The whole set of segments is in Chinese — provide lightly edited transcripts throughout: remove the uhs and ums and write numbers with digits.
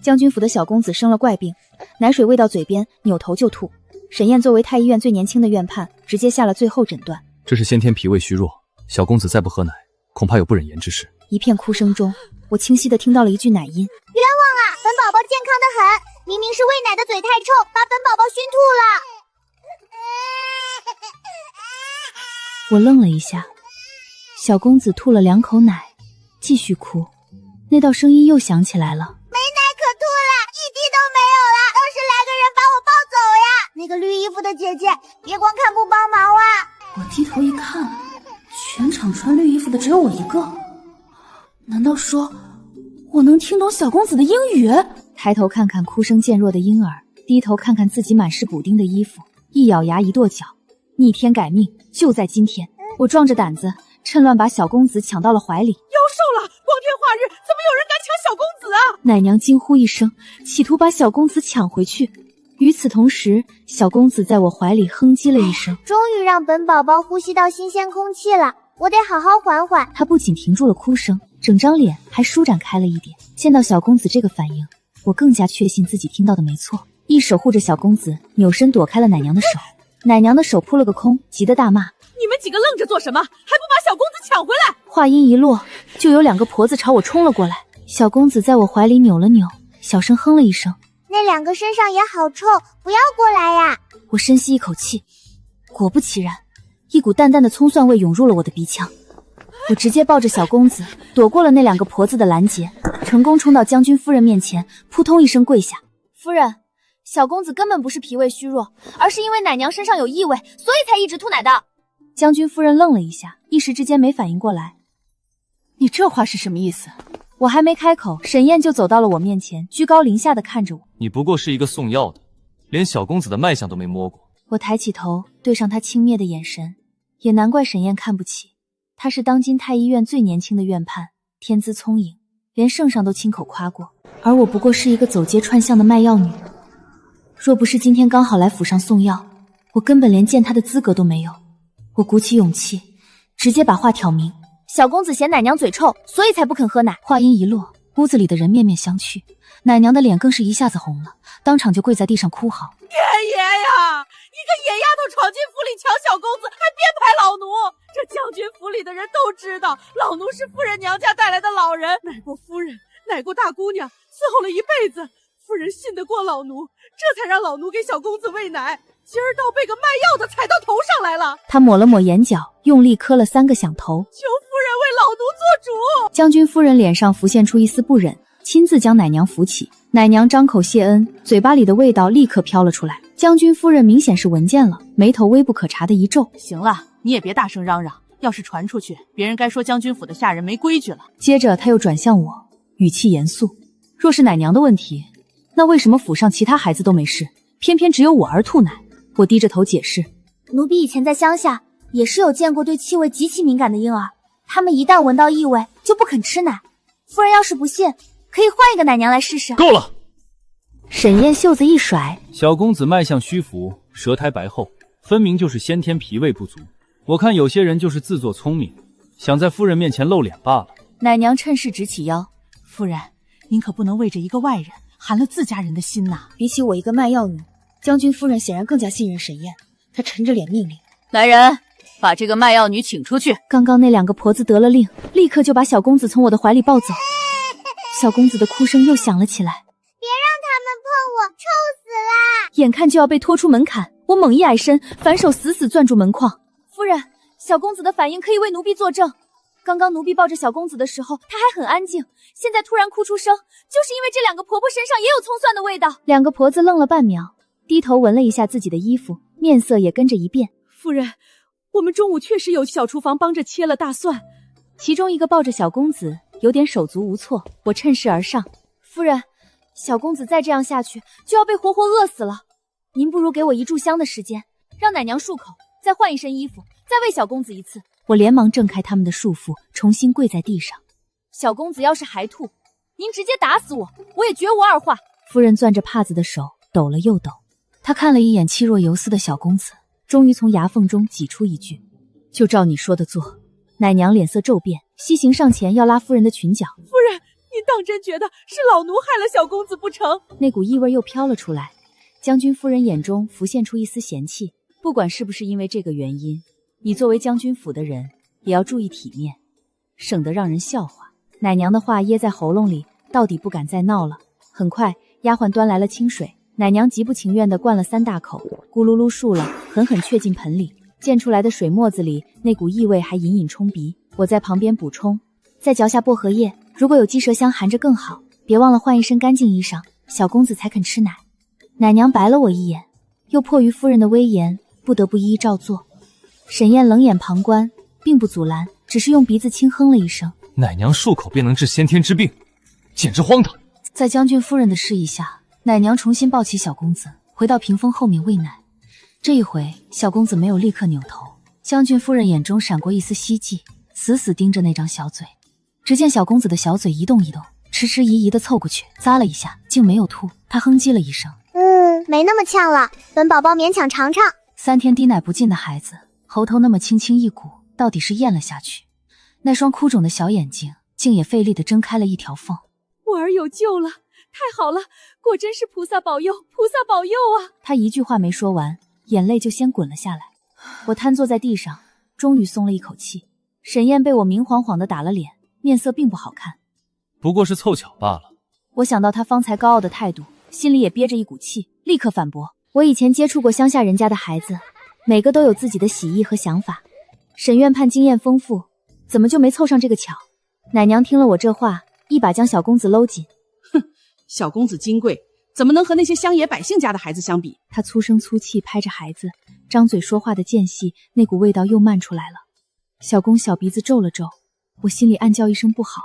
将军府的小公子生了怪病，奶水喂到嘴边，扭头就吐。沈燕作为太医院最年轻的院判，直接下了最后诊断：这是先天脾胃虚弱，小公子再不喝奶，恐怕有不忍言之事。一片哭声中，我清晰地听到了一句奶音：冤枉啊，本宝宝健康得很，明明是喂奶的嘴太臭，把本宝宝熏吐了。我愣了一下，小公子吐了2口奶，继续哭。那道声音又响起来了：没奶可吐了，一滴都没有了，倒是来个人把我抱走呀！那个绿衣服的姐姐，别光看不帮忙啊！我低头一看，全场穿绿衣服的只有我一个。难道说我能听懂小公子的英语？抬头看看哭声渐弱的婴儿，低头看看自己满是补丁的衣服，一咬牙一跺脚，逆天改命，就在今天！我壮着胆子，趁乱把小公子抢到了怀里。妖兽了！光天化日，怎么有人敢抢小公子啊？奶娘惊呼一声，企图把小公子抢回去。与此同时，小公子在我怀里哼唧了一声，终于让本宝宝呼吸到新鲜空气了，我得好好缓缓。他不仅停住了哭声，整张脸还舒展开了一点。见到小公子这个反应，我更加确信自己听到的没错，一手护着小公子，扭身躲开了奶娘的手。奶娘的手扑了个空，急得大骂：你们几个愣着做什么？还不把小公子抢回来！话音一落，就有2个婆子朝我冲了过来。小公子在我怀里扭了扭，小声哼了一声：那2个身上也好臭，不要过来呀！我深吸一口气，果不其然，一股淡淡的葱蒜味涌入了我的鼻腔。我直接抱着小公子，躲过了那2个婆子的拦截，成功冲到将军夫人面前，扑通一声跪下：夫人，小公子根本不是脾胃虚弱，而是因为奶娘身上有异味，所以才一直吐奶的。将军夫人愣了一下，一时之间没反应过来。你这话是什么意思？我还没开口，沈燕就走到了我面前，居高临下的看着我。你不过是一个送药的，连小公子的脉象都没摸过。我抬起头，对上他轻蔑的眼神，也难怪沈燕看不起。她是当今太医院最年轻的院判，天资聪颖，连圣上都亲口夸过。而我不过是一个走街串巷的卖药女，若不是今天刚好来府上送药，我根本连见她的资格都没有。我鼓起勇气，直接把话挑明：小公子嫌奶娘嘴臭，所以才不肯喝奶。话音一落，屋子里的人面面相觑，奶娘的脸更是一下子红了，当场就跪在地上哭嚎：爷爷呀，一个野丫头闯进府里抢小公子，还编排老奴！这将军府里的人都知道，老奴是夫人娘家带来的老人，奶过夫人，奶过大姑娘，伺候了一辈子。夫人信得过老奴，这才让老奴给小公子喂奶。今儿倒被个卖药的踩到头上来了。他抹了抹眼角，用力磕了3个响头，求夫人为老奴做主。将军夫人脸上浮现出一丝不忍，亲自将奶娘扶起。奶娘张口谢恩，嘴巴里的味道立刻飘了出来。将军夫人明显是闻见了，眉头微不可察的一皱：行了，你也别大声嚷嚷，要是传出去，别人该说将军府的下人没规矩了。接着他又转向我，语气严肃：若是奶娘的问题，那为什么府上其他孩子都没事，偏偏只有我儿吐奶？我低着头解释：奴婢以前在乡下也是有见过对气味极其敏感的婴儿，他们一旦闻到异味就不肯吃奶。夫人要是不信，可以换一个奶娘来试试。够了！沈燕袖子一甩：小公子脉象虚浮，舌苔白厚，分明就是先天脾胃不足。我看有些人就是自作聪明，想在夫人面前露脸罢了。奶娘趁势直起腰：夫人，您可不能为着一个外人寒了自家人的心呐。比起我一个卖药女，将军夫人显然更加信任沈燕。她沉着脸命令：来人，把这个卖药女请出去。刚刚那2个婆子得了令，立刻就把小公子从我的怀里抱走。小公子的哭声又响了起来：别让他们碰我，臭死啦！眼看就要被拖出门槛，我猛一矮身，反手死死攥住门框。夫人，小公子的反应可以为奴婢作证。刚刚奴婢抱着小公子的时候，他还很安静，现在突然哭出声，就是因为这2个婆婆身上也有葱蒜的味道。2个婆子愣了半秒，低头闻了一下自己的衣服，面色也跟着一变。夫人，我们中午确实有小厨房帮着切了大蒜。其中一个抱着小公子，有点手足无措。我趁势而上：夫人，小公子再这样下去就要被活活饿死了，您不如给我1炷香的时间，让奶娘漱口，再换一身衣服，再喂小公子一次。我连忙挣开他们的束缚，重新跪在地上。小公子要是还吐，您直接打死我，我也绝无二话。夫人攥着帕子的手抖了又抖，她看了一眼气若游丝的小公子，终于从牙缝中挤出一句：就照你说的做。奶娘脸色骤变，西行上前要拉夫人的裙角。夫人，你您当真觉得是老奴害了小公子不成？那股异味又飘了出来，将军夫人眼中浮现出一丝嫌弃。不管是不是因为这个原因，你作为将军府的人，也要注意体面，省得让人笑话。奶娘的话噎在喉咙里，到底不敢再闹了。很快，丫鬟端来了清水，奶娘极不情愿地灌了3大口，咕噜噜漱了，狠狠啜进盆里。溅出来的水沫子里，那股异味还隐隐冲鼻。我在旁边补充，再嚼下薄荷叶，如果有鸡麝香含着更好。别忘了换一身干净衣裳，小公子才肯吃奶。奶娘白了我一眼，又迫于夫人的威严，不得不一一照做。沈燕冷眼旁观，并不阻拦，只是用鼻子轻哼了一声。奶娘漱口便能治先天之病，简直荒唐。在将军夫人的示意下，奶娘重新抱起小公子，回到屏风后面喂奶。这一回，小公子没有立刻扭头，将军夫人眼中闪过一丝希冀，死死盯着那张小嘴。只见小公子的小嘴一动一动，迟迟疑疑地凑过去，咂了一下，竟没有吐。他哼唧了一声，没那么呛了，本宝宝勉强尝尝。3天滴奶不进的孩子，喉头那么轻轻一鼓，到底是咽了下去。那双哭肿的小眼睛，竟也费力地睁开了一条缝。我儿有救了，太好了，果真是菩萨保佑，菩萨保佑啊！他一句话没说完，眼泪就先滚了下来。我瘫坐在地上，终于松了一口气。沈燕被我明晃晃地打了脸，面色并不好看。不过是凑巧罢了。我想到他方才高傲的态度，心里也憋着一股气，立刻反驳。我以前接触过乡下人家的孩子，每个都有自己的喜意和想法。沈院判经验丰富，怎么就没凑上这个巧？奶娘听了我这话，一把将小公子搂紧。哼，小公子金贵，怎么能和那些乡野百姓家的孩子相比？他粗声粗气拍着孩子，张嘴说话的间隙，那股味道又漫出来了。小公小鼻子皱了皱，我心里暗叫一声不好，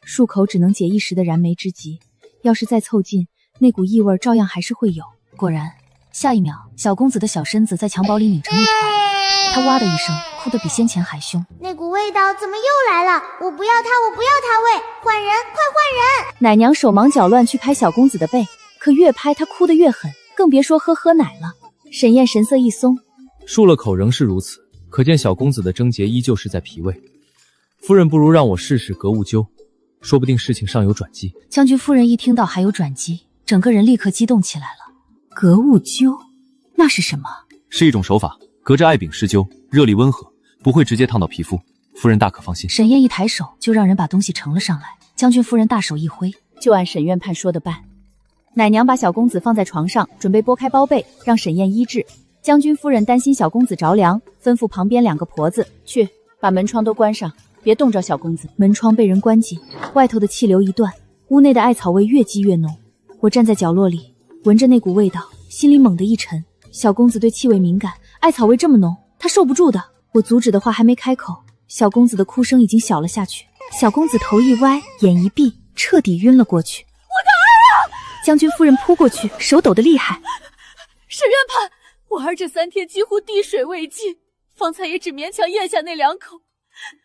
漱口只能解一时的燃眉之急，要是再凑近，那股异味照样还是会有。果然，下一秒，小公子的小身子在襁褓里拧成一团，他哇的一声，哭得比先前还凶。那股味道怎么又来了？我不要它，我不要它喂！换人，快换人！奶娘手忙脚乱去拍小公子的背，可越拍他哭得越狠，更别说喝奶了。沈燕神色一松，漱了口仍是如此，可见小公子的症结依旧是在脾胃。夫人不如让我试试格物灸，说不定事情尚有转机。将军夫人一听到还有转机，整个人立刻激动起来了。格物灸，那是什么？是一种手法，隔着艾饼施灸，热力温和，不会直接烫到皮肤，夫人大可放心。沈燕一抬手就让人把东西盛了上来，将军夫人大手一挥，就按沈院判说的办。奶娘把小公子放在床上，准备拨开包被让沈燕医治。将军夫人担心小公子着凉，吩咐旁边2个婆子去把门窗都关上，别冻着小公子。门窗被人关紧，外头的气流一断，屋内的艾草味越积越浓。我站在角落里，闻着那股味道，心里猛地一沉。小公子对气味敏感，艾草味这么浓，他受不住的。我阻止的话还没开口，小公子的哭声已经小了下去。小公子头一歪，眼一闭，彻底晕了过去。我的儿啊！将军夫人扑过去，手抖得厉害。沈院判，我儿这3天几乎滴水未进，方才也只勉强咽下那2口，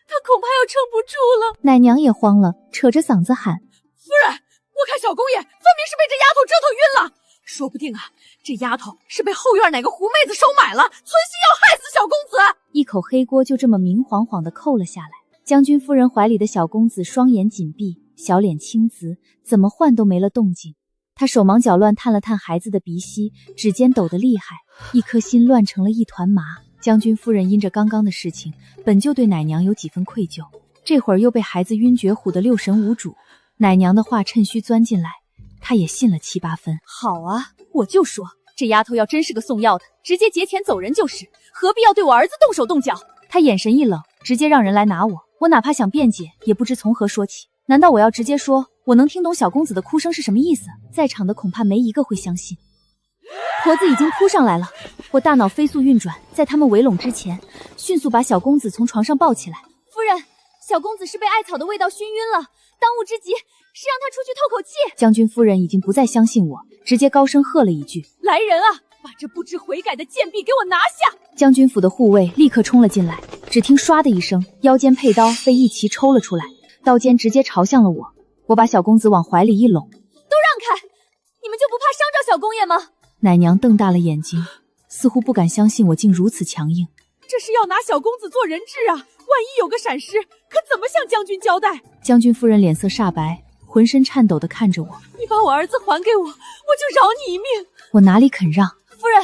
他恐怕要撑不住了。奶娘也慌了，扯着嗓子喊：夫人，我看小公爷分明是被这丫头折腾晕了，说不定啊，这丫头是被后院哪个狐妹子收买了，存心要害死小公子。一口黑锅就这么明晃晃地扣了下来。将军夫人怀里的小公子双眼紧闭，小脸青紫，怎么唤都没了动静。他手忙脚乱探了探孩子的鼻息，指尖抖得厉害，一颗心乱成了一团麻。将军夫人因着刚刚的事情，本就对奶娘有几分愧疚，这会儿又被孩子晕厥唬得6神无主。奶娘的话趁虚钻进来，她也信了7、8分。好啊，我就说这丫头要真是个送药的，直接劫钱走人就是，何必要对我儿子动手动脚？她眼神一冷，直接让人来拿我。我哪怕想辩解，也不知从何说起。难道我要直接说我能听懂小公子的哭声是什么意思？在场的恐怕没一个会相信。婆子已经扑上来了，我大脑飞速运转，在他们围拢之前，迅速把小公子从床上抱起来。夫人，小公子是被艾草的味道熏晕了，当务之急是让他出去透口气。将军夫人已经不再相信我，直接高声喝了一句：来人啊，把这不知悔改的贱婢给我拿下！将军府的护卫立刻冲了进来，只听唰的一声，腰间佩刀被一齐抽了出来，刀尖直接朝向了我。我把小公子往怀里一拢，都让开！你们就不怕伤着小公爷吗？奶娘瞪大了眼睛，似乎不敢相信我竟如此强硬。这是要拿小公子做人质啊！万一有个闪失，可怎么向将军交代？将军夫人脸色煞白，浑身颤抖地看着我。你把我儿子还给我，我就饶你一命。我哪里肯让？夫人，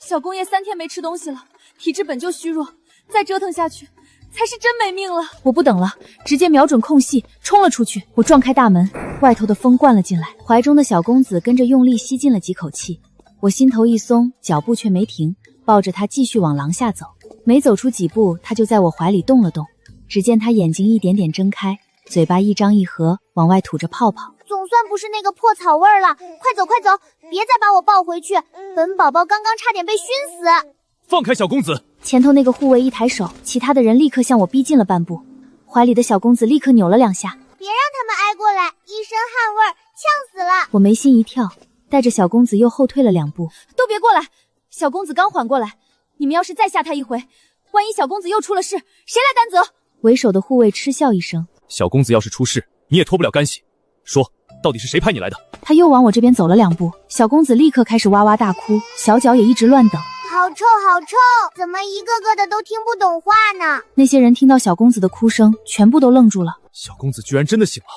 小公爷3天没吃东西了，体质本就虚弱，再折腾下去才是真没命了。我不等了，直接瞄准空隙冲了出去。我撞开大门，外头的风灌了进来，怀中的小公子跟着用力吸进了几口气。我心头一松，脚步却没停，抱着他继续往廊下走。没走出几步，他就在我怀里动了动。只见他眼睛一点点睁开，嘴巴一张一合，往外吐着泡泡。总算不是那个破草味儿了，快走快走，别再把我抱回去，本宝宝刚刚差点被熏死。放开小公子！前头那个护卫一抬手，其他的人立刻向我逼近了半步，怀里的小公子立刻扭了2下。别让他们挨过来，一身汗味儿，呛死了。我眉心一跳，带着小公子又后退了2步。都别过来，小公子刚缓过来，你们要是再吓他一回，万一小公子又出了事，谁来担责？为首的护卫嗤笑一声，小公子要是出事，你也脱不了干系。说，到底是谁派你来的？他又往我这边走了2步，小公子立刻开始哇哇大哭，小脚也一直乱蹬。好臭好臭，怎么一个个的都听不懂话呢？那些人听到小公子的哭声，全部都愣住了。小公子居然真的醒了，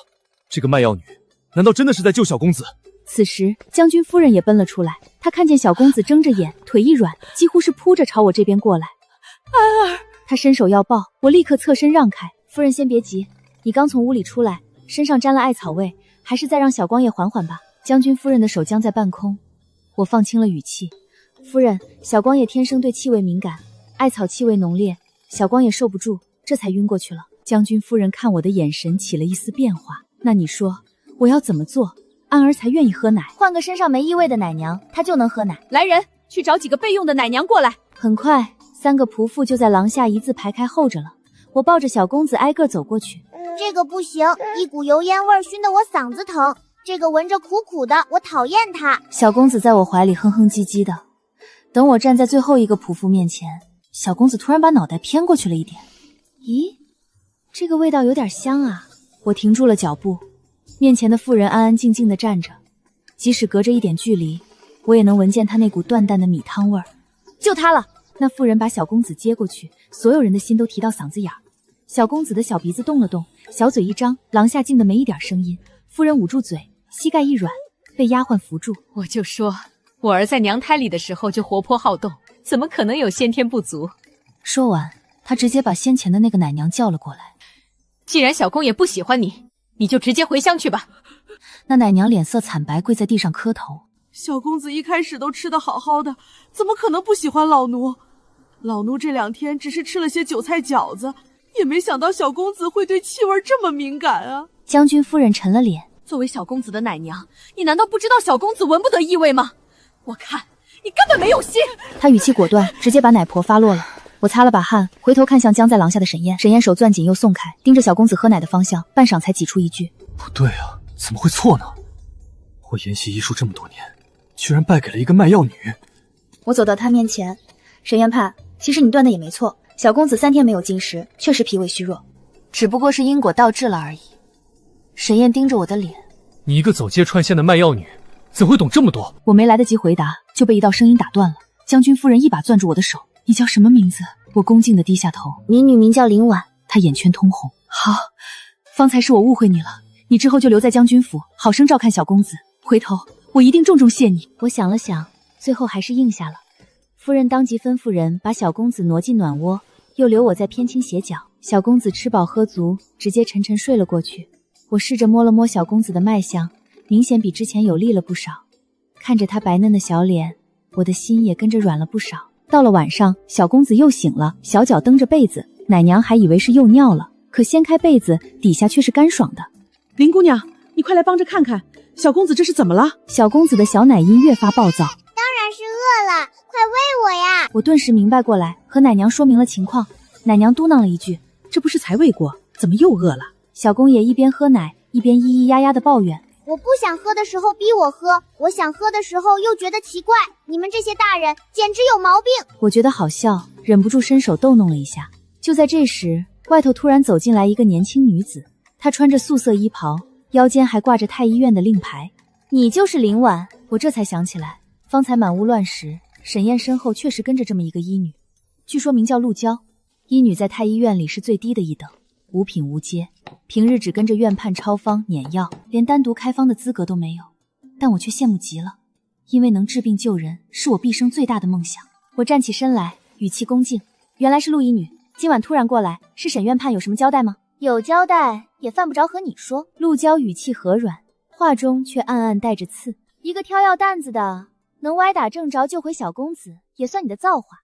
这个卖药女难道真的是在救小公子？此时将军夫人也奔了出来，她看见小公子睁着眼，腿一软，几乎是扑着朝我这边过来。安儿，她伸手要抱，我立刻侧身让开。夫人先别急，你刚从屋里出来，身上沾了艾草味，还是再让小光爷缓缓吧。将军夫人的手僵在半空，我放轻了语气。夫人，小光爷天生对气味敏感，艾草气味浓烈，小光爷受不住，这才晕过去了。将军夫人看我的眼神起了一丝变化，那你说我要怎么做，安儿才愿意喝奶？换个身上没异味的奶娘，她就能喝奶。来人，去找几个备用的奶娘过来。很快3个仆妇就在廊下一字排开候着了。我抱着小公子挨个走过去。这个不行，一股油烟味熏得我嗓子疼。这个闻着苦苦的，我讨厌它。小公子在我怀里哼哼唧唧的。等我站在最后一个仆妇面前，小公子突然把脑袋偏过去了一点。咦，这个味道有点香啊！我停住了脚步，面前的妇人安安静静地站着，即使隔着一点距离，我也能闻见她那股淡淡的米汤味儿。就他了！那妇人把小公子接过去，所有人的心都提到嗓子眼儿。小公子的小鼻子动了动，小嘴一张，廊下静得没一点声音。夫人捂住嘴，膝盖一软，被丫鬟扶住。我就说我儿在娘胎里的时候就活泼好动，怎么可能有先天不足？说完，他直接把先前的那个奶娘叫了过来。既然小公爷不喜欢你，你就直接回乡去吧。那奶娘脸色惨白，跪在地上磕头。小公子一开始都吃得好好的，怎么可能不喜欢老奴？老奴这2天只是吃了些韭菜饺子，也没想到小公子会对气味这么敏感啊！将军夫人沉了脸，作为小公子的奶娘，你难道不知道小公子闻不得异味吗？我看你根本没有心。他语气果断，直接把奶婆发落了。我擦了把汗，回头看向僵在廊下的沈燕，沈燕手攥紧又松开，盯着小公子喝奶的方向，半晌才挤出一句：不对啊，怎么会错呢？我研习医术这么多年，居然败给了一个卖药女。我走到他面前，沈院判，其实你断的也没错，小公子3天没有进食，确实脾胃虚弱，只不过是因果倒置了而已。沈燕盯着我的脸，你一个走街串巷的卖药女，怎会懂这么多？我没来得及回答，就被一道声音打断了。将军夫人一把攥住我的手，你叫什么名字？我恭敬地低下头，民女名叫林婉。她眼圈通红。好，方才是我误会你了，你之后就留在将军府，好生照看小公子，回头我一定重重谢你。我想了想，最后还是应下了。夫人当即吩咐人把小公子挪进暖窝，又留我在偏倾斜角。小公子吃饱喝足，直接沉沉睡了过去。我试着摸了摸小公子的脉象，明显比之前有力了不少。看着他白嫩的小脸，我的心也跟着软了不少。到了晚上，小公子又醒了，小脚蹬着被子，奶娘还以为是又尿了，可掀开被子，底下却是干爽的。林姑娘，你快来帮着看看，小公子这是怎么了？小公子的小奶音越发暴躁。当然是饿了，快喂我呀！我顿时明白过来，和奶娘说明了情况。奶娘嘟囔了一句：这不是才喂过，怎么又饿了？小公爷一边喝奶，一边咿咿呀呀的抱怨。我不想喝的时候逼我喝，我想喝的时候又觉得奇怪，你们这些大人简直有毛病。我觉得好笑，忍不住伸手逗弄了一下。就在这时，外头突然走进来一个年轻女子，她穿着素色衣袍，腰间还挂着太医院的令牌。你就是林婉？我这才想起来，方才满屋乱时，沈燕身后确实跟着这么一个医女，据说名叫陆娇。医女在太医院里是最低的一等，无品无阶，平日只跟着院判抄方碾药，连单独开方的资格都没有。但我却羡慕极了，因为能治病救人是我毕生最大的梦想。我站起身来，语气恭敬，原来是陆一女，今晚突然过来，是沈院判有什么交代吗？有交代，也犯不着和你说。陆娇语气和软，话中却暗暗带着刺。一个挑药担子的，能歪打正着救回小公子，也算你的造化。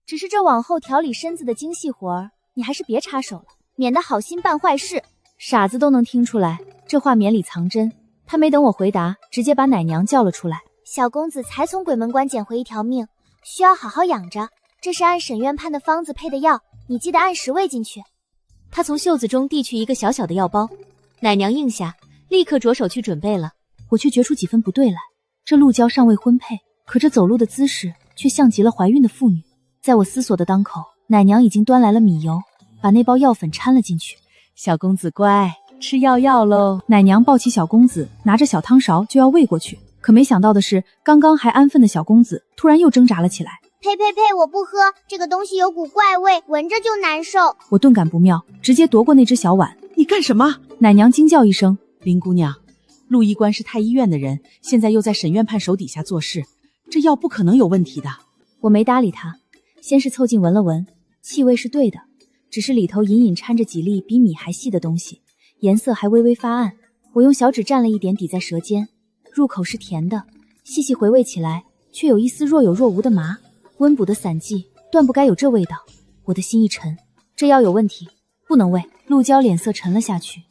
只是这往后调理身子的精细活儿，你还是别插手了，免得好心办坏事。傻子都能听出来，这话绵里藏针。他没等我回答，直接把奶娘叫了出来。小公子才从鬼门关捡回一条命，需要好好养着。这是按沈院判的方子配的药，你记得按时喂进去。他从袖子中递去一个小小的药包，奶娘应下，立刻着手去准备了。我却觉出几分不对来，这陆娇尚未婚配，可这走路的姿势却像极了怀孕的妇女。在我思索的当口，奶娘已经端来了米油，把那包药粉掺了进去。小公子乖，吃药喽！奶娘抱起小公子，拿着小汤勺就要喂过去，可没想到的是，刚刚还安分的小公子突然又挣扎了起来。呸！我不喝，这个东西有股怪味，闻着就难受。我顿感不妙，直接夺过那只小碗。你干什么？奶娘惊叫一声。林姑娘，陆医官是太医院的人，现在又在沈院判手底下做事，这药不可能有问题的。我没搭理他，先是凑近闻了闻，气味是对的，只是里头隐隐掺着几粒比米还细的东西，颜色还微微发暗。我用小指蘸了一点抵在舌尖，入口是甜的，细细回味起来，却有一丝若有若无的麻。温补的散剂断不该有这味道。我的心一沉，这药有问题，不能喂。陆娇脸色沉了下去，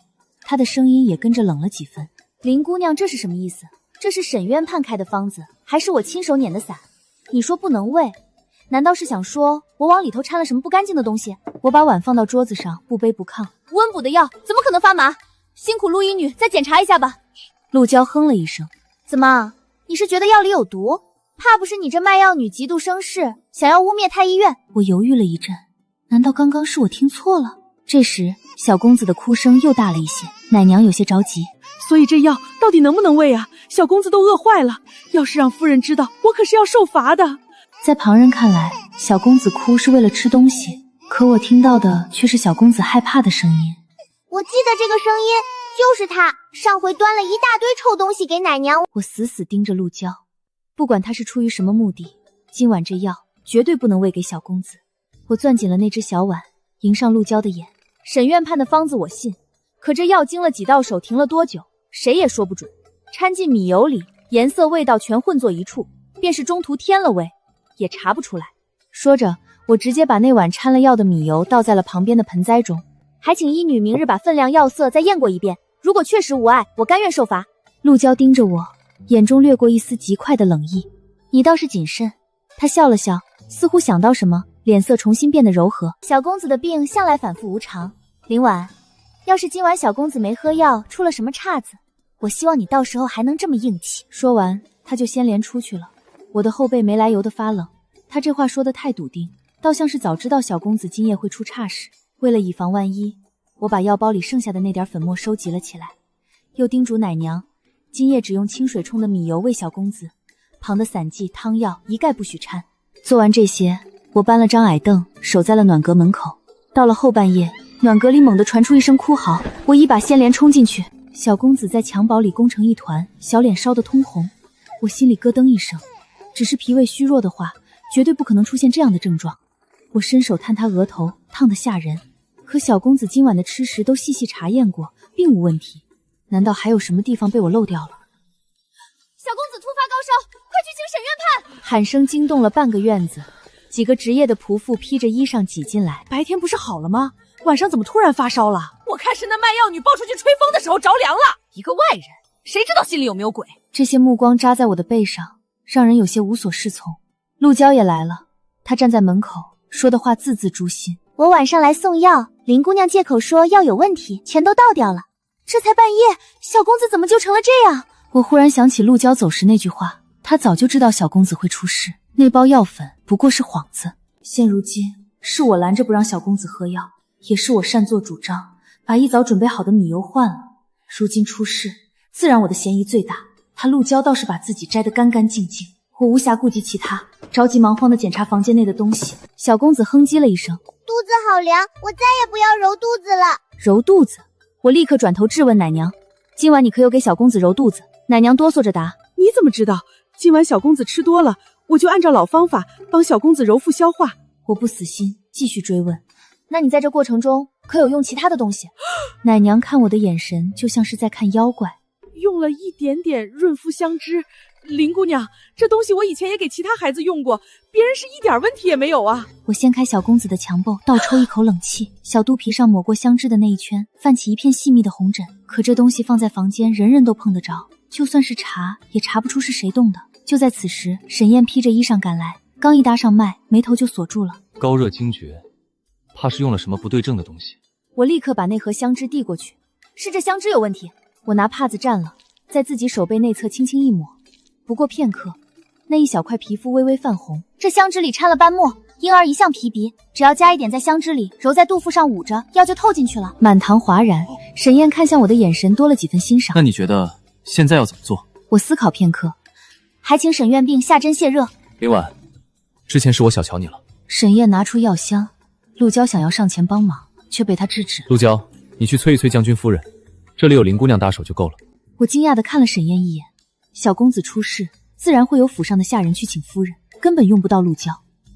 她的声音也跟着冷了几分。林姑娘，这是什么意思？这是沈院判开的方子，还是我亲手捻的散？你说不能喂，难道是想说我往里头掺了什么不干净的东西？我把碗放到桌子上，不卑不亢。温补的药怎么可能发麻？辛苦陆医女再检查一下吧。陆娇哼了一声，怎么，你是觉得药里有毒？怕不是你这卖药女嫉妒生事，想要污蔑太医院？我犹豫了一阵，难道刚刚是我听错了？这时小公子的哭声又大了一些，奶娘有些着急。所以这药到底能不能喂啊？小公子都饿坏了，要是让夫人知道，我可是要受罚的。在旁人看来，小公子哭是为了吃东西，可我听到的却是小公子害怕的声音。我记得这个声音，就是他上回端了一大堆臭东西给奶娘。我死死盯着陆娇，不管他是出于什么目的，今晚这药绝对不能喂给小公子。我攥紧了那只小碗，迎上陆娇的眼。沈院判的方子我信，可这药经了几道手，停了多久，谁也说不准。掺进米油里，颜色味道全混作一处，便是中途添了味，也查不出来。说着，我直接把那碗掺了药的米油倒在了旁边的盆栽中，还请医女明日把分量药色再验过一遍，如果确实无碍，我甘愿受罚。陆娇盯着我，眼中掠过一丝极快的冷意。你倒是谨慎。她笑了笑，似乎想到什么，脸色重新变得柔和。小公子的病向来反复无常，林婉，要是今晚小公子没喝药，出了什么岔子，我希望你到时候还能这么硬气。说完，他就先连出去了。我的后背没来由的发冷，他这话说得太笃定，倒像是早知道小公子今夜会出岔事。为了以防万一，我把药包里剩下的那点粉末收集了起来，又叮嘱奶娘，今夜只用清水冲的米油喂小公子，旁的散剂汤药一概不许掺。做完这些，我搬了张矮凳，守在了暖阁门口。到了后半夜，暖阁里猛地传出一声哭嚎，我一把掀帘冲进去。小公子在襁褓里弓成一团，小脸烧得通红。我心里咯噔一声，只是脾胃虚弱的话，绝对不可能出现这样的症状。我伸手探他额头，烫得吓人。可小公子今晚的吃食都细细查验过，并无问题。难道还有什么地方被我漏掉了？小公子突发高烧，快去请沈院判！喊声惊动了半个院子，几个职业的仆妇披着衣裳挤进来。白天不是好了吗？晚上怎么突然发烧了？我看是那卖药女抱出去吹风的时候着凉了。一个外人，谁知道心里有没有鬼？这些目光扎在我的背上，让人有些无所适从。陆娇也来了，她站在门口，说的话字字诛心。我晚上来送药，林姑娘借口说药有问题，全都倒掉了。这才半夜，小公子怎么就成了这样？我忽然想起陆娇走时那句话，她早就知道小公子会出事，那包药粉不过是幌子。现如今是我拦着不让小公子喝药，也是我擅作主张，把一早准备好的米油换了。如今出事，自然我的嫌疑最大。他陆娇倒是把自己摘得干干净净，我无暇顾及其他，着急忙慌地检查房间内的东西。小公子哼唧了一声，肚子好凉，我再也不要揉肚子了。揉肚子？我立刻转头质问奶娘，今晚你可有给小公子揉肚子？奶娘哆嗦着答，你怎么知道？今晚小公子吃多了，我就按照老方法帮小公子揉腹消化。我不死心，继续追问，那你在这过程中可有用其他的东西？奶娘看我的眼神就像是在看妖怪。用了一点点润肤香脂。林姑娘，这东西我以前也给其他孩子用过，别人是一点问题也没有啊。我掀开小公子的襁褓，倒抽一口冷气，小肚皮上抹过香脂的那一圈泛起一片细密的红疹。可这东西放在房间人人都碰得着，就算是查也查不出是谁动的。就在此时，沈燕披着衣裳赶来，刚一搭上脉，眉头就锁住了。高热惊厥，怕是用了什么不对症的东西。我立刻把那盒香脂递过去，是这香脂有问题。我拿帕子蘸了，在自己手背内侧轻轻一抹，不过片刻，那一小块皮肤微微泛红。这香脂里掺了斑沫，婴儿一向皮鼻，只要加一点在香脂里，揉在肚腹上捂着，药就透进去了。满堂哗然，沈燕看向我的眼神多了几分欣赏。那你觉得现在要怎么做？我思考片刻，还请沈院病下针泻热。林婉，之前是我小瞧你了。沈燕拿出药箱，陆娇想要上前帮忙，却被他制止。陆娇，你去催一催将军夫人，这里有林姑娘打手就够了。我惊讶地看了沈燕一眼，小公子出事，自然会有府上的下人去请夫人，根本用不到陆娇，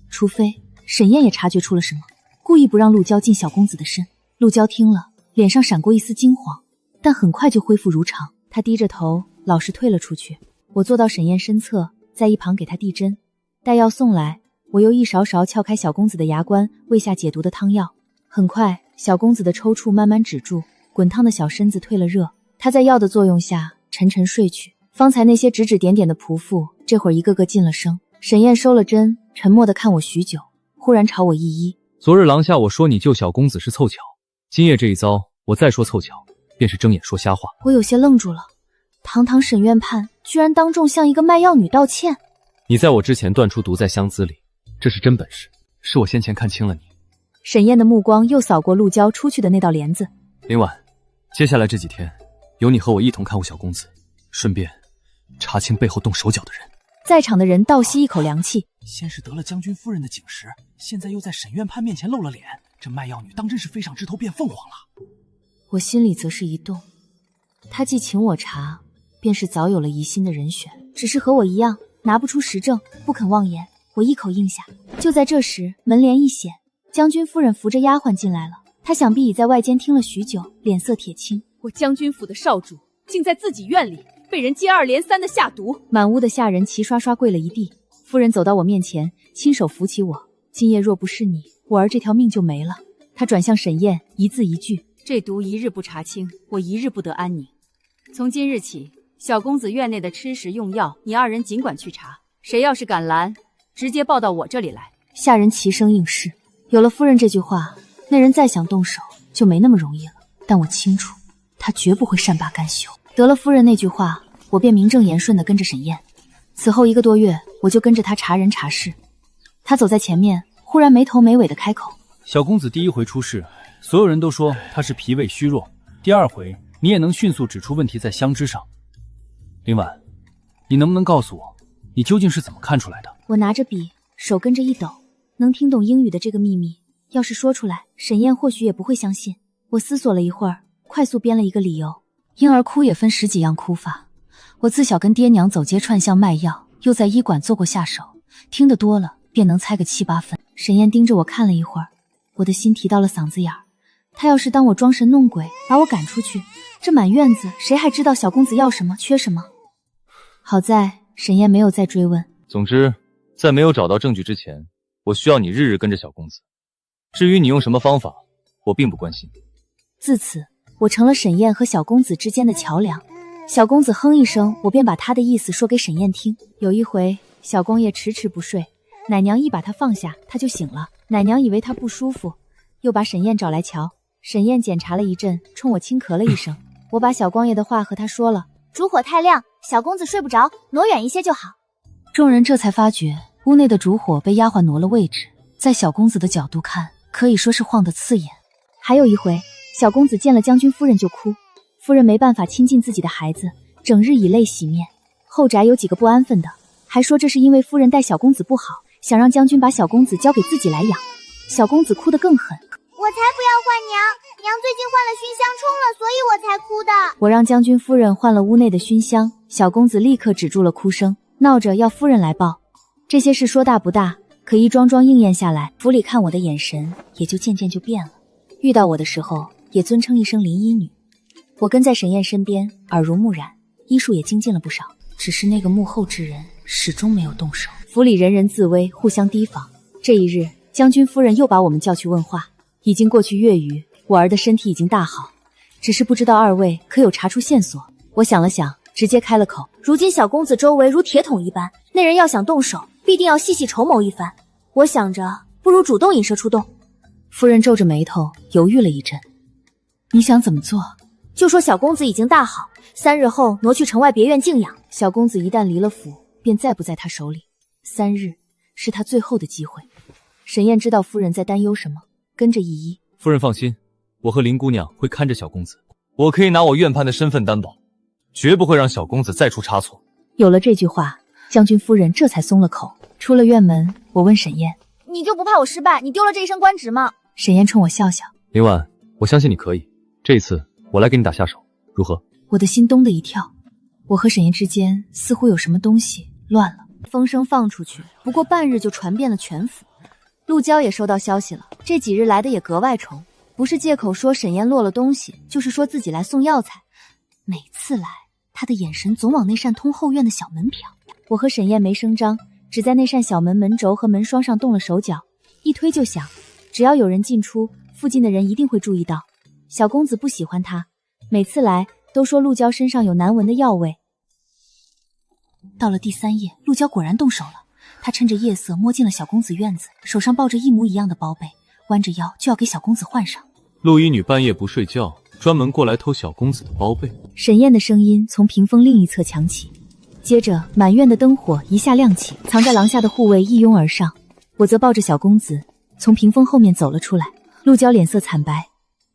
除非沈燕也察觉出了什么，故意不让陆娇近小公子的身。陆娇听了，脸上闪过一丝惊慌，但很快就恢复如常。她低着头，老实退了出去。我坐到沈燕身侧，在一旁给她递针。待药送来，我又一勺勺撬开小公子的牙关，喂下解毒的汤药。很快，小公子的抽搐慢慢止住，滚烫的小身子退了热。他在药的作用下沉沉睡去。方才那些指指点点的仆妇，这会儿一个个噤了声。沈燕收了针，沉默地看我许久，忽然朝我一揖：昨日廊下我说你救小公子是凑巧，今夜这一遭，我再说凑巧，便是睁眼说瞎话。我有些愣住了，堂堂沈院判居然当众向一个卖药女道歉。你在我之前断出毒在香姿里，这是真本事，是我先前看清了你。沈燕的目光又扫过陆娇出去的那道帘子。林婉，接下来这几天，由你和我一同看护小公子，顺便查清背后动手脚的人。在场的人倒吸一口凉气。先是得了将军夫人的警示，现在又在沈院判面前露了脸，这卖药女当真是飞上枝头变凤凰了。我心里则是一动，他既请我查，便是早有了疑心的人选，只是和我一样拿不出实证，不肯妄言。我一口应下。就在这时，门帘一显，将军夫人扶着丫鬟进来了。她想必已在外间听了许久，脸色铁青。我将军府的少主竟在自己院里被人接二连三的下毒。满屋的下人齐刷刷跪了一地。夫人走到我面前，亲手扶起我。今夜若不是你，我儿这条命就没了。她转向沈燕，一字一句：这毒一日不查清，我一日不得安宁。从今日起，小公子院内的吃食用药，你二人尽管去查。谁要是敢拦，直接报到我这里来。下人齐声应是。有了夫人这句话，那人再想动手就没那么容易了。但我清楚，他绝不会善罢甘休。得了夫人那句话，我便名正言顺地跟着沈燕。此后1个多月，我就跟着他查人查事。他走在前面，忽然没头没尾地开口：小公子第一回出事，所有人都说他是脾胃虚弱，第二回你也能迅速指出问题在香脂上。林婉，你能不能告诉我，你究竟是怎么看出来的？我拿着笔，手跟着一抖。能听懂英语的这个秘密，要是说出来，沈燕或许也不会相信。我思索了一会儿，快速编了一个理由。婴儿哭也分10几样哭法，我自小跟爹娘走街串巷卖药，又在医馆做过下手，听得多了便能猜个7、8分。沈燕盯着我看了一会儿，我的心提到了嗓子眼儿。她要是当我装神弄鬼，把我赶出去，这满院子谁还知道小公子要什么缺什么？好在沈燕没有再追问。总之，在没有找到证据之前，我需要你日日跟着小公子。至于你用什么方法，我并不关心。自此，我成了沈燕和小公子之间的桥梁。小公子哼一声，我便把他的意思说给沈燕听。有一回，小公爷迟迟不睡，奶娘一把他放下，他就醒了。奶娘以为他不舒服，又把沈燕找来瞧。沈燕检查了一阵，冲我轻咳了一声。我把小光爷的话和他说了。烛火太亮，小公子睡不着，挪远一些就好。众人这才发觉，屋内的烛火被丫鬟挪了位置，在小公子的角度看，可以说是晃得刺眼。还有一回，小公子见了将军夫人就哭，夫人没办法亲近自己的孩子，整日以泪洗面。后宅有几个不安分的，还说这是因为夫人待小公子不好，想让将军把小公子交给自己来养。小公子哭得更狠，我才不要换娘，娘最近换了熏香冲了，所以我才哭的。我让将军夫人换了屋内的熏香，小公子立刻止住了哭声，闹着要夫人来抱。这些事说大不大，可一桩桩应验下来，府里看我的眼神也就渐渐就变了。遇到我的时候，也尊称一声林医女。我跟在沈燕身边，耳濡目染，医术也精进了不少。只是那个幕后之人始终没有动手。府里人人自危，互相提防。这一日，将军夫人又把我们叫去问话。已经过去月余，我儿的身体已经大好，只是不知道二位可有查出线索。我想了想，直接开了口：如今小公子周围如铁桶一般，那人要想动手，必定要细细筹谋一番。我想着，不如主动引蛇出洞。夫人皱着眉头，犹豫了一阵。你想怎么做？就说小公子已经大好，3日后挪去城外别院静养。小公子一旦离了府，便再不在他手里。3日是他最后的机会。沈燕知道夫人在担忧什么，跟着一一。夫人放心，我和林姑娘会看着小公子，我可以拿我院判的身份担保，绝不会让小公子再出差错。有了这句话，将军夫人这才松了口。出了院门，我问沈燕：你就不怕我失败，你丢了这一身官职吗？沈燕冲我笑笑：林婉，我相信你可以，这一次我来给你打下手，如何？我的心咚的一跳，我和沈燕之间似乎有什么东西乱了。风声放出去，不过半日就传遍了全府。陆娇也收到消息了，这几日来的也格外冲，不是借口说沈燕落了东西，就是说自己来送药材。每次来，他的眼神总往那扇通后院的小门瞟。我和沈燕没声张，只在那扇小门门轴和门窗上动了手脚，一推就响。只要有人进出，附近的人一定会注意到。小公子不喜欢他，每次来都说陆娇身上有难闻的药味。到了第3夜，陆娇果然动手了。他趁着夜色摸进了小公子院子，手上抱着一模一样的包被，弯着腰就要给小公子换上。陆医女半夜不睡觉，专门过来偷小公子的包被。沈燕的声音从屏风另一侧响起，接着满院的灯火一下亮起，藏在廊下的护卫一拥而上。我则抱着小公子从屏风后面走了出来。陆娇脸色惨白：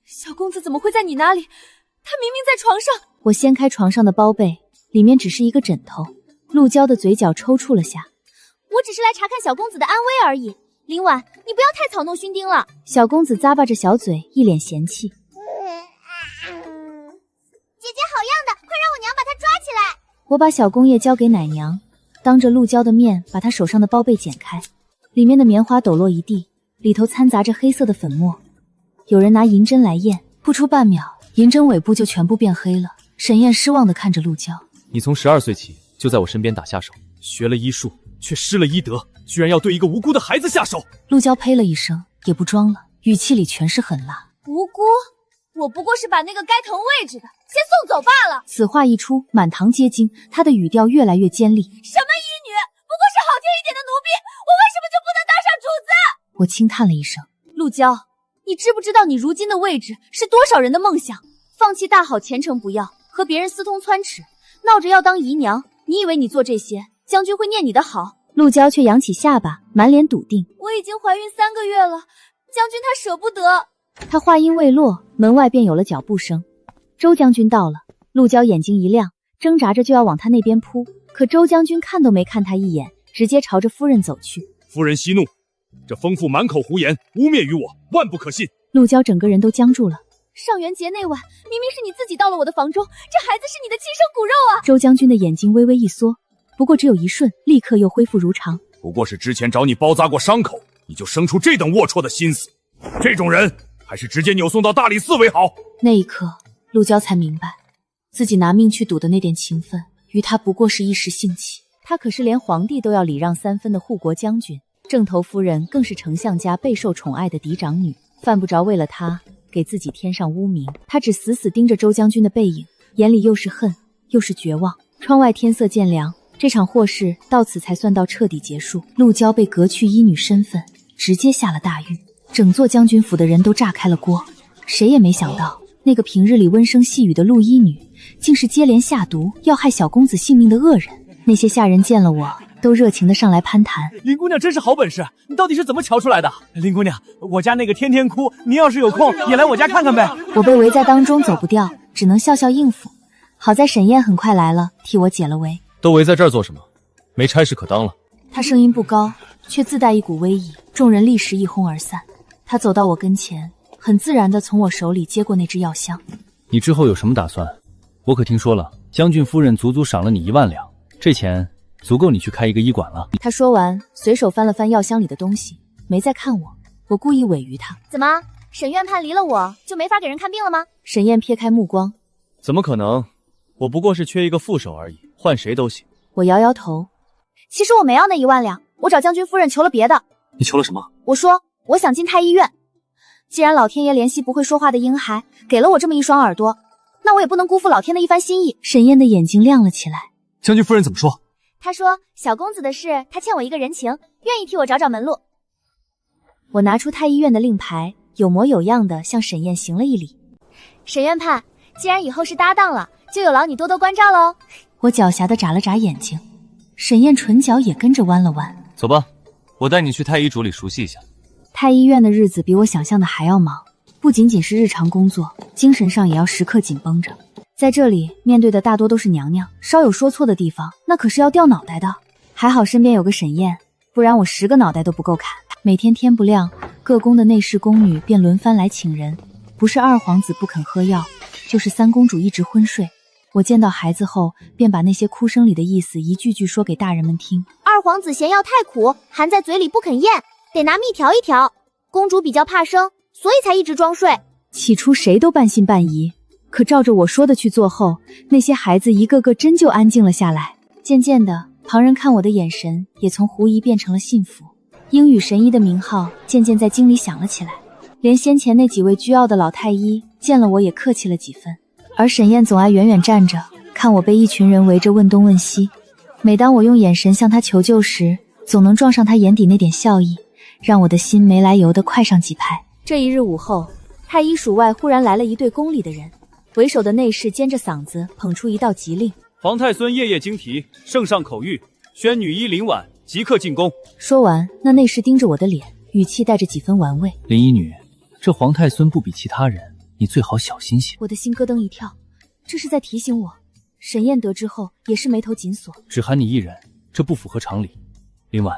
小公子怎么会在你那里？他明明在床上。我掀开床上的包被，里面只是一个枕头。陆娇的嘴角抽搐了下。我只是来查看小公子的安危而已。林婉，你不要太草弄熏丁了。小公子咂巴着小嘴，一脸嫌弃。姐姐好样的，快让我娘把他抓起来。我把小公爷交给奶娘，当着陆娇的面把他手上的包被剪开，里面的棉花抖落一地，里头掺杂着黑色的粉末。有人拿银针来验，不出半秒，银针尾部就全部变黑了。沈燕失望地看着陆娇：你从12岁起就在我身边打下手，学了医术，却失了医德，居然要对一个无辜的孩子下手。陆娇呸了一声，也不装了，语气里全是狠辣。无辜？我不过是把那个该腾位置的先送走罢了。此话一出，满堂皆惊，他的语调越来越尖利。什么医女？不过是好听一点的奴婢，我为什么就不能当上主子？我轻叹了一声。陆娇，你知不知道你如今的位置是多少人的梦想？放弃大好前程不要，和别人私通窜齿，闹着要当姨娘，你以为你做这些，将军会念你的好？陆娇却扬起下巴，满脸笃定。我已经怀孕3个月了，将军他舍不得。他话音未落，门外便有了脚步声。周将军到了。陆娇眼睛一亮，挣扎着就要往他那边扑，可周将军看都没看他一眼，直接朝着夫人走去。夫人息怒，这疯妇满口胡言，污蔑于我，万不可信。陆娇整个人都僵住了。上元节那晚，明明是你自己到了我的房中，这孩子是你的亲生骨肉啊！周将军的眼睛微微一缩，不过只有一瞬，立刻又恢复如常。不过是之前找你包扎过伤口，你就生出这等龌龊的心思，这种人还是直接扭送到大理寺为好。那一刻，陆娇才明白，自己拿命去赌的那点情分，于他不过是一时兴起。他可是连皇帝都要礼让3分的护国将军，正头夫人更是丞相家备受宠爱的嫡长女，犯不着为了他给自己添上污名。他只死死盯着周将军的背影，眼里又是恨又是绝望。窗外天色渐凉，这场祸事到此才算到彻底结束。陆娇被革去医女身份，直接下了大狱，整座将军府的人都炸开了锅。谁也没想到，那个平日里温声细语的陆医女，竟是接连下毒要害小公子性命的恶人。那些下人见了我，都热情地上来攀谈。林姑娘真是好本事，你到底是怎么瞧出来的？林姑娘，我家那个天天哭，你要是有空也来我家看看呗。我被围在当中走不掉，只能笑笑应付。好在沈燕很快来了，替我解了围。都围在这儿做什么？没差事可当了。他声音不高，却自带一股威仪，众人立时一哄而散。他走到我跟前，很自然地从我手里接过那只药箱。你之后有什么打算？我可听说了，将军夫人足足赏了你1万两，这钱足够你去开一个医馆了。他说完，随手翻了翻药箱里的东西，没再看我。我故意委于他。怎么，沈院判离了我就没法给人看病了吗？沈燕撇开目光，怎么可能？我不过是缺一个副手而已，换谁都行。我摇摇头。其实我没要那1万两，我找将军夫人求了别的。你求了什么？我说我想进太医院。既然老天爷怜惜不会说话的婴孩，给了我这么一双耳朵，那我也不能辜负老天的一番心意。沈燕的眼睛亮了起来。将军夫人怎么说？她说小公子的事，她欠我一个人情，愿意替我找找门路。我拿出太医院的令牌，有模有样的向沈燕行了一礼。沈院判，既然以后是搭档了，就有劳你多多关照喽。我狡黠的眨了眨眼睛，沈燕唇角也跟着弯了弯。走吧，我带你去太医主里熟悉一下。太医院的日子比我想象的还要忙，不仅仅是日常工作，精神上也要时刻紧绷着。在这里面对的大多都是娘娘，稍有说错的地方，那可是要掉脑袋的。还好身边有个沈燕，不然我10个脑袋都不够砍。每天天不亮，各宫的内侍宫女便轮番来请人，不是2皇子不肯喝药，就是3公主一直昏睡。我见到孩子后，便把那些哭声里的意思一句句说给大人们听。2皇子嫌药太苦，含在嘴里不肯咽，得拿蜜调一调。公主比较怕生，所以才一直装睡。起初谁都半信半疑，可照着我说的去做后，那些孩子一个个真就安静了下来。渐渐的，旁人看我的眼神也从狐疑变成了信服。英语神医的名号渐渐在京里响了起来，连先前那几位倨傲的老太医见了我也客气了几分。而沈燕总爱远远站着，看我被一群人围着问东问西。每当我用眼神向她求救时，总能撞上她眼底那点笑意，让我的心没来由地快上几拍。这一日午后，太医署外忽然来了一队宫里的人，为首的内侍尖着嗓子捧出一道急令：皇太孙夜夜惊啼，圣上口谕，宣女医林婉即刻进宫。说完，那内侍盯着我的脸，语气带着几分玩味：林医女，这皇太孙不比其他人，你最好小心些。我的心咯噔一跳，这是在提醒我。沈燕得知后也是眉头紧锁，只喊你一人，这不符合常理。林婉，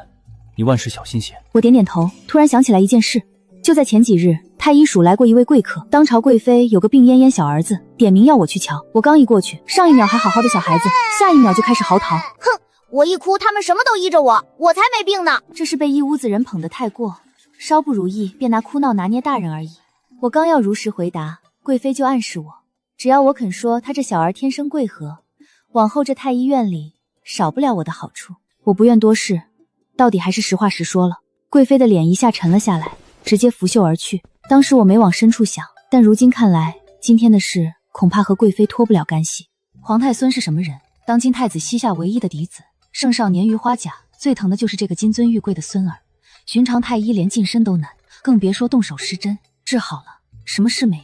你万事小心些。我点点头，突然想起来一件事。就在前几日，太医署来过一位贵客，当朝贵妃有个病恹恹小儿子，点名要我去瞧。我刚一过去，上一秒还好好的小孩子，下一秒就开始嚎啕。哼，我一哭他们什么都依着我，我才没病呢。这是被一屋子人捧得太过，稍不如意便拿哭闹拿捏大人而已。我刚要如实回答，贵妃就暗示我，只要我肯说他这小儿天生贵和，往后这太医院里少不了我的好处。我不愿多事，到底还是实话实说了。贵妃的脸一下沉了下来，直接拂袖而去。当时我没往深处想，但如今看来，今天的事恐怕和贵妃脱不了干系。皇太孙是什么人？当今太子膝下唯一的嫡子，圣少年于花甲，最疼的就是这个金尊玉贵的孙儿。寻常太医连近身都难，更别说动手施针，治好了什么事没有。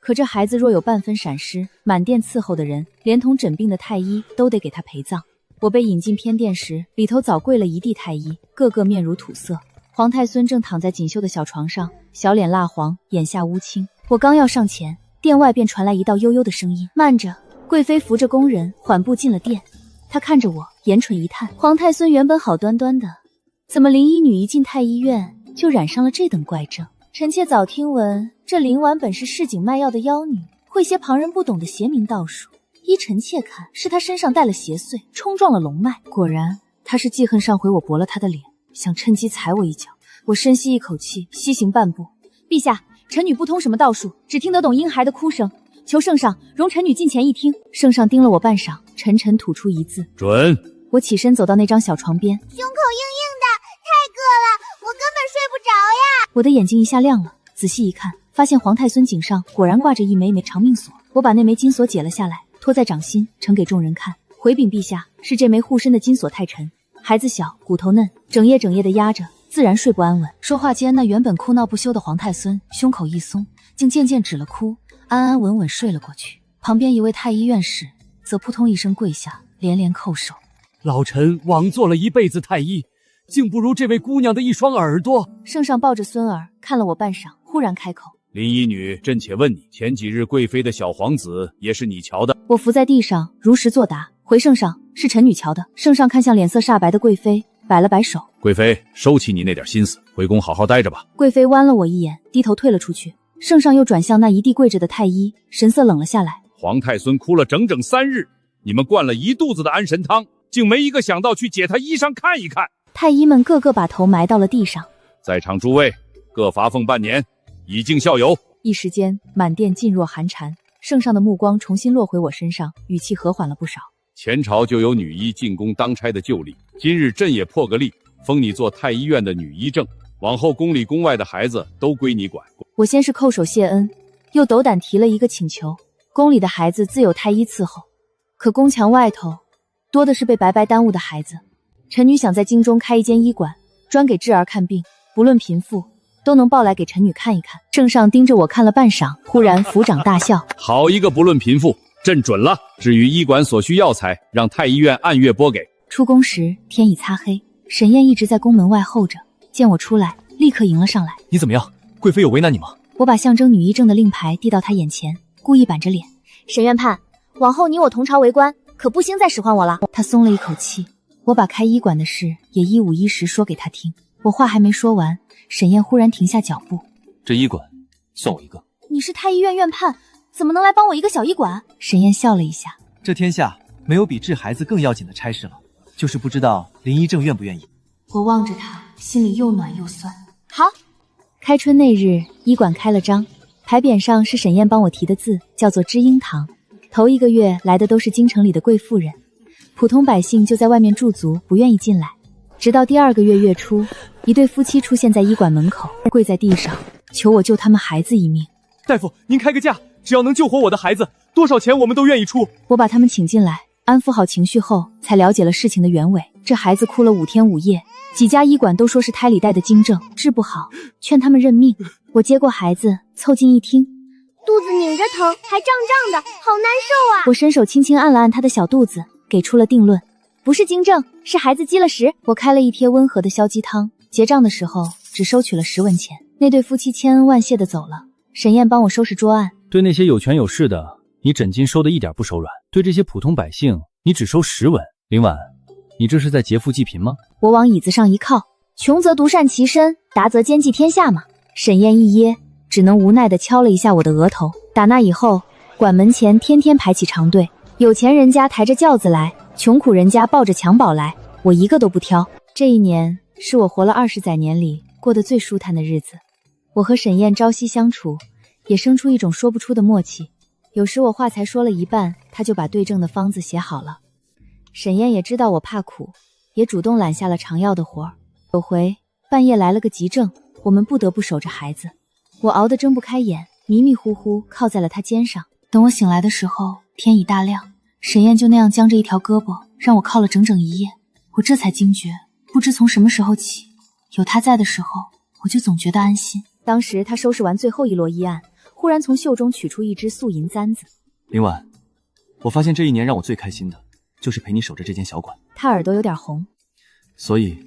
可这孩子若有半分闪失，满殿伺候的人，连同诊病的太医都得给他陪葬。我被引进偏殿时，里头早跪了一地太医，个个面如土色。皇太孙正躺在锦绣的小床上，小脸蜡黄，眼下乌青。我刚要上前，殿外便传来一道悠悠的声音：慢着。贵妃扶着宫人缓步进了殿，她看着我，眼蠢一叹。皇太孙原本好端端的，怎么林医女一进太医院就染上了这等怪症？臣妾早听闻这林婉本是市井卖药的妖女，会些旁人不懂的邪名道术。依臣妾看，是她身上带了邪祟，冲撞了龙脉。果然，她是记恨上回我驳了她的脸，想趁机踩我一脚。我深吸一口气，西行半步。陛下，臣女不通什么道术，只听得懂婴孩的哭声，求圣上容臣女近前一听。圣上盯了我半晌，沉沉吐出一字：准。我起身走到那张小床边，胸口硬硬的，太硌了，我根本睡不着呀。我的眼睛一下亮了，仔细一看，发现皇太孙颈上果然挂着一枚长命锁。我把那枚金锁解了下来，托在掌心，呈给众人看。回禀陛下，是这枚护身的金锁太沉，孩子小，骨头嫩，整夜的压着，自然睡不安稳。说话间，那原本哭闹不休的皇太孙胸口一松，竟渐渐止了哭，安安稳稳睡了过去。旁边一位太医院士则扑通一声跪下，连连叩首。老臣枉做了一辈子太医，竟不如这位姑娘的一双耳朵。圣上抱着孙儿看了我半晌，忽然开口：林医女，朕且问你，前几日贵妃的小皇子也是你瞧的？我伏在地上如实作答，回圣上，是臣女瞧的。圣上看向脸色煞白的贵妃，摆了摆手：贵妃，收起你那点心思，回宫好好待着吧。贵妃剜了我一眼，低头退了出去。圣上又转向那一地跪着的太医，神色冷了下来。皇太孙哭了整整3日，你们灌了一肚子的安神汤，竟没一个想到去解他衣裳看一看。太医们个个把头埋到了地上。在场诸位各罚俸半年，以儆效尤。一时间，满殿噤若寒蝉。圣上的目光重新落回我身上，语气和缓了不少。前朝就有女医进宫当差的旧例，今日朕也破个例，封你做太医院的女医正，往后宫里宫外的孩子都归你管。我先是叩首谢恩，又斗胆提了一个请求。宫里的孩子自有太医伺候，可宫墙外头多的是被白白耽误的孩子。臣女想在京中开一间医馆，专给稚儿看病，不论贫富，都能抱来给臣女看一看。圣上盯着我看了半晌，忽然抚掌大笑：好一个不论贫富，朕准了。至于医馆所需药材，让太医院按月拨给。出宫时天已擦黑，沈燕一直在宫门外候着，见我出来，立刻迎了上来。你怎么样？贵妃有为难你吗？我把象征女医正的令牌递到她眼前，故意板着脸。沈院判，往后你我同朝为官，可不兴再使唤我了。她松了一口气。我把开医馆的事也一五一十说给她听。我话还没说完，沈燕忽然停下脚步。这医馆算我一个。你是太医院院判，怎么能来帮我一个小医馆？沈燕笑了一下。这天下没有比治孩子更要紧的差事了，就是不知道林医正愿不愿意。我望着她，心里又暖又酸。好。开春那日，医馆开了张，牌匾上是沈燕帮我题的字，叫做知婴堂。头1个月来的都是京城里的贵妇人，普通百姓就在外面驻足，不愿意进来。直到第2个月月初，一对夫妻出现在医馆门口，跪在地上求我救他们孩子一命。大夫，您开个价，只要能救活我的孩子，多少钱我们都愿意出。我把他们请进来，安抚好情绪后，才了解了事情的原委。这孩子哭了5天5夜，几家医馆都说是胎里带的惊症，治不好，劝他们认命。我接过孩子，凑近一听，肚子拧着疼，还胀胀的，好难受啊！我伸手轻轻按了按他的小肚子，给出了定论。不是惊症，是孩子积了食。我开了一贴温和的消积汤，结账的时候只收取了10文钱。那对夫妻千恩万谢的走了。沈燕帮我收拾桌案。对那些有权有势的，你诊金收的一点不手软；对这些普通百姓，你只收10文。林婉，你这是在劫富济贫吗？我往椅子上一靠，穷则独善其身，达则兼济天下嘛。沈燕一噎，只能无奈地敲了一下我的额头。打那以后，馆门前天天排起长队，有钱人家抬着轿子来，穷苦人家抱着襁褓来，我一个都不挑。这一年是我活了20载年里过得最舒坦的日子。我和沈燕朝夕相处，也生出一种说不出的默契。有时我话才说了一半，她就把对症的方子写好了。沈燕也知道我怕苦，也主动揽下了常要的活儿。有回半夜来了个急症，我们不得不守着孩子。我熬得睁不开眼，迷迷糊糊靠在了他肩上。等我醒来的时候，天已大亮。沈燕就那样僵着一条胳膊，让我靠了整整1夜。我这才惊觉，不知从什么时候起，有他在的时候，我就总觉得安心。当时他收拾完最后一摞医案，忽然从袖中取出一只素银簪子。林婉，我发现这一年让我最开心的，就是陪你守着这间小馆。他耳朵有点红。所以，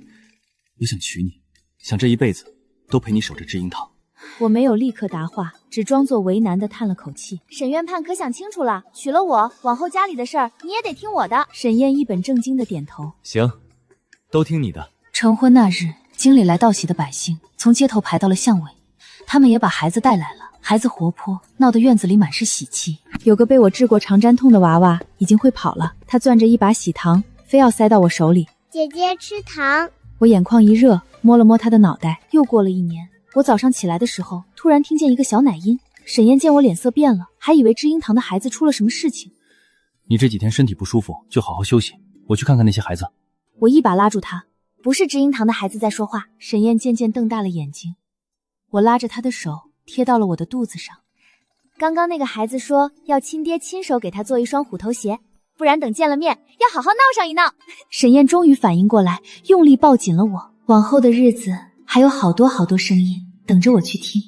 我想娶你，想这一辈子都陪你守着知婴堂。我没有立刻答话，只装作为难地叹了口气。沈院判可想清楚了，娶了我，往后家里的事儿你也得听我的。沈燕一本正经地点头。行，都听你的。成婚那日，京里来道喜的百姓从街头排到了巷尾，他们也把孩子带来了。孩子活泼，闹得院子里满是喜气。有个被我治过肠粘痛的娃娃已经会跑了，他攥着一把喜糖，非要塞到我手里。姐姐吃糖。我眼眶一热，摸了摸他的脑袋。又过了1年，我早上起来的时候，突然听见一个小奶音。沈燕见我脸色变了，还以为知婴堂的孩子出了什么事情。你这几天身体不舒服，就好好休息，我去看看那些孩子。我一把拉住他，不是知婴堂的孩子在说话。沈燕渐渐瞪大了眼睛。我拉着他的手贴到了我的肚子上。刚刚那个孩子说要亲爹亲手给他做一双虎头鞋，不然等见了面要好好闹上一闹。沈燕终于反应过来，用力抱紧了我。往后的日子还有好多好多声音等着我去听。